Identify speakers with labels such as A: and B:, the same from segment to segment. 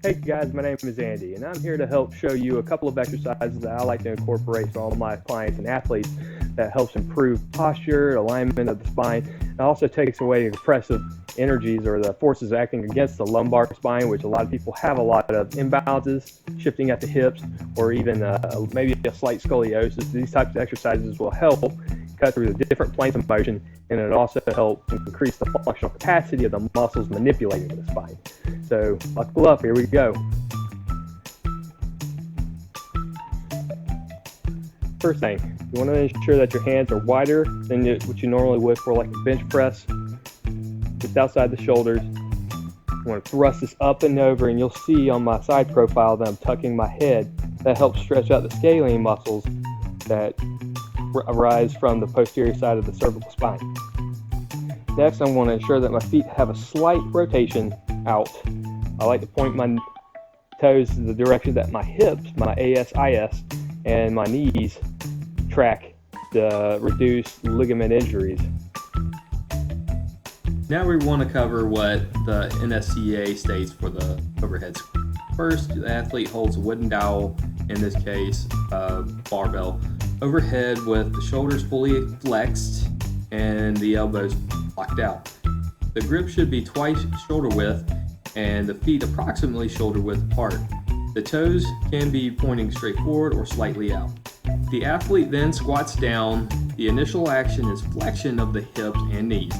A: Hey guys, my name is Andy, and I'm here to help show you a couple of exercises that I like to incorporate for all my clients and athletes that helps improve posture, alignment of the spine, and also takes away oppressive energies or the forces acting against the lumbar spine, which a lot of people have a lot of imbalances, shifting at the hips, or even maybe a slight scoliosis. These types of exercises will help cut through the different planes of motion, and it also helps increase the functional capacity of the muscles manipulating the spine. So buckle up, here we go. First thing, you want to ensure that your hands are wider than what you normally would for like a bench press, just outside the shoulders. You want to thrust this up and over, and you'll see on my side profile that I'm tucking my head. That helps stretch out the scalene muscles that arise from the posterior side of the cervical spine. Next, I want to ensure that my feet have a slight rotation out. I like to point my toes in the direction that my hips, my ASIS, and my knees track to reduce ligament injuries.
B: Now we want to cover what the NSCA states for the overhead squat. First, the athlete holds a wooden dowel, in this case barbell, overhead with the shoulders fully flexed and the elbows locked out. The grip should be twice shoulder width and the feet approximately shoulder width apart. The toes can be pointing straight forward or slightly out. The athlete then squats down. The initial action is flexion of the hips and knees.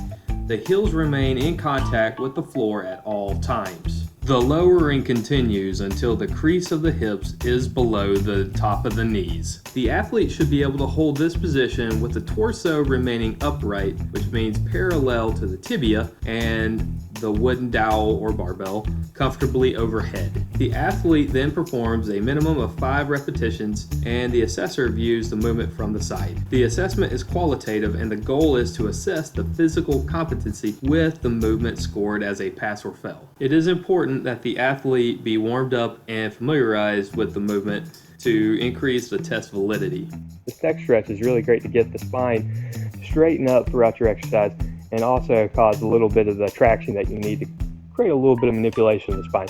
B: The heels remain in contact with the floor at all times. The lowering continues until the crease of the hips is below the top of the knees. The athlete should be able to hold this position with the torso remaining upright, which means parallel to the tibia, and the wooden dowel or barbell comfortably overhead. The athlete then performs a minimum of 5 repetitions, and the assessor views the movement from the side. The assessment is qualitative, and the goal is to assess the physical competency with the movement scored as a pass or fail. It is important that the athlete be warmed up and familiarized with the movement to increase the test validity.
A: This next stretch is really great to get the spine straighten up throughout your exercise, and also cause a little bit of the traction that you need to create a little bit of manipulation of the spine.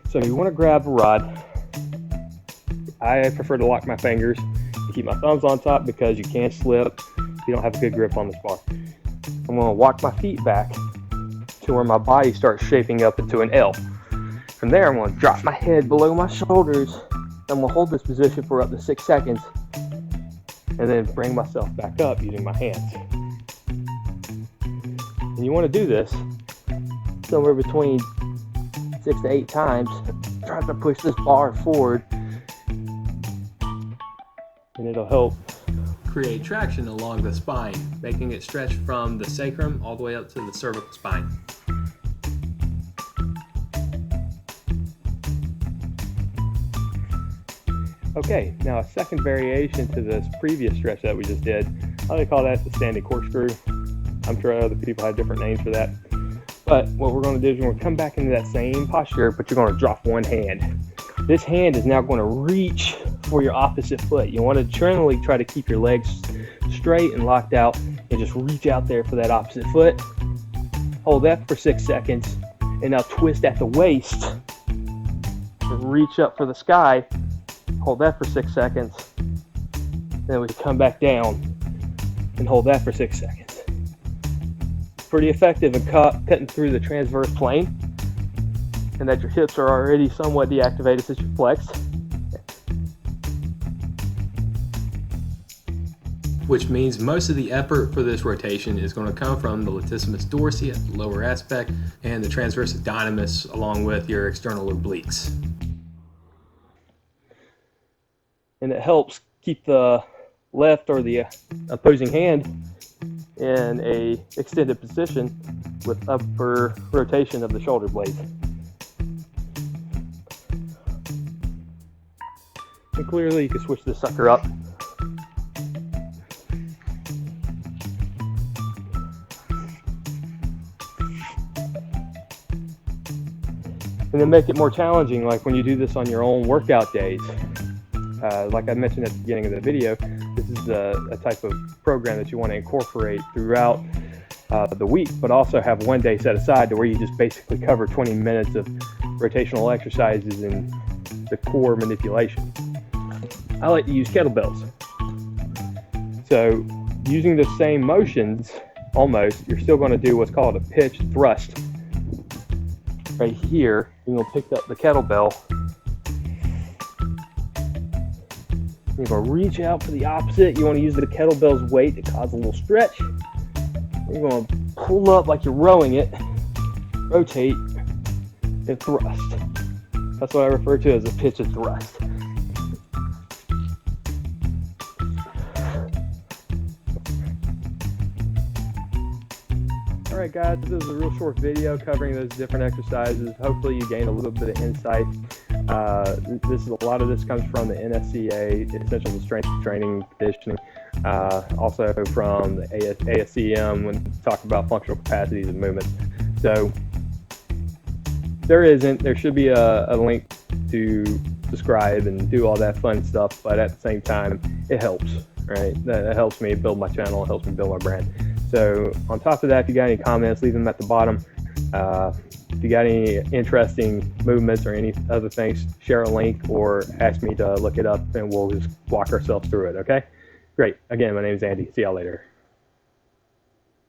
A: So you want to grab a rod. I prefer to lock my fingers to keep my thumbs on top because you can slip if you don't have a good grip on this bar. I'm going to walk my feet back to where my body starts shaping up into an L. From there, I'm going to drop my head below my shoulders. I'm going to hold this position for up to 6 seconds and then bring myself back up using my hands. And you want to do this somewhere between 6 to 8 times. Try to push this bar forward, and it'll help
B: Create traction along the spine, making it stretch from the sacrum all the way up to the cervical spine.
A: Okay, now a second variation to this previous stretch that we just did. I like to call that the standing corkscrew. I'm sure other people have different names for that. But what we're going to do is we're going to come back into that same posture, but you're going to drop one hand. This hand is now going to reach for your opposite foot. You want to generally try to keep your legs straight and locked out and just reach out there for that opposite foot. Hold that for 6 seconds, and now twist at the waist. Reach up for the sky. Hold that for 6 seconds. Then we come back down and hold that for 6 seconds. Pretty effective in cutting through the transverse plane, and that your hips are already somewhat deactivated since you're flexed.
B: Which means most of the effort for this rotation is going to come from the latissimus dorsi at the lower aspect and the transverse abdominis along with your external obliques.
A: And it helps keep the left or the opposing hand in a extended position with upper rotation of the shoulder blades. And clearly you can switch this sucker up. And then make it more challenging, like when you do this on your own workout days. Like I mentioned at the beginning of the video, this is a type of program that you want to incorporate throughout the week, but also have one day set aside to where you just basically cover 20 minutes of rotational exercises and the core manipulation. I like to use kettlebells. So using the same motions, almost, you're still going to do what's called a pitch thrust. Right here, you're going to pick up the kettlebell. You're going to reach out for the opposite. You want to use the kettlebell's weight to cause a little stretch. You're going to pull up like you're rowing it, rotate, and thrust. That's what I refer to as a pitch and thrust. Alright guys, this is a real short video covering those different exercises. Hopefully you gained a little bit of insight. A lot of this comes from the NSCA, Essentials of Strength Training Conditioning, also from the ASCM when talking about functional capacities and movements. So there should be a link to subscribe and do all that fun stuff, but at the same time, it helps, right? That helps me build my channel, it helps me build my brand. So on top of that, if you got any comments, leave them at the bottom. If you got any interesting movements or any other things, share a link or ask me to look it up and we'll just walk ourselves through it, okay? Great. Again, my name is Andy. See y'all later.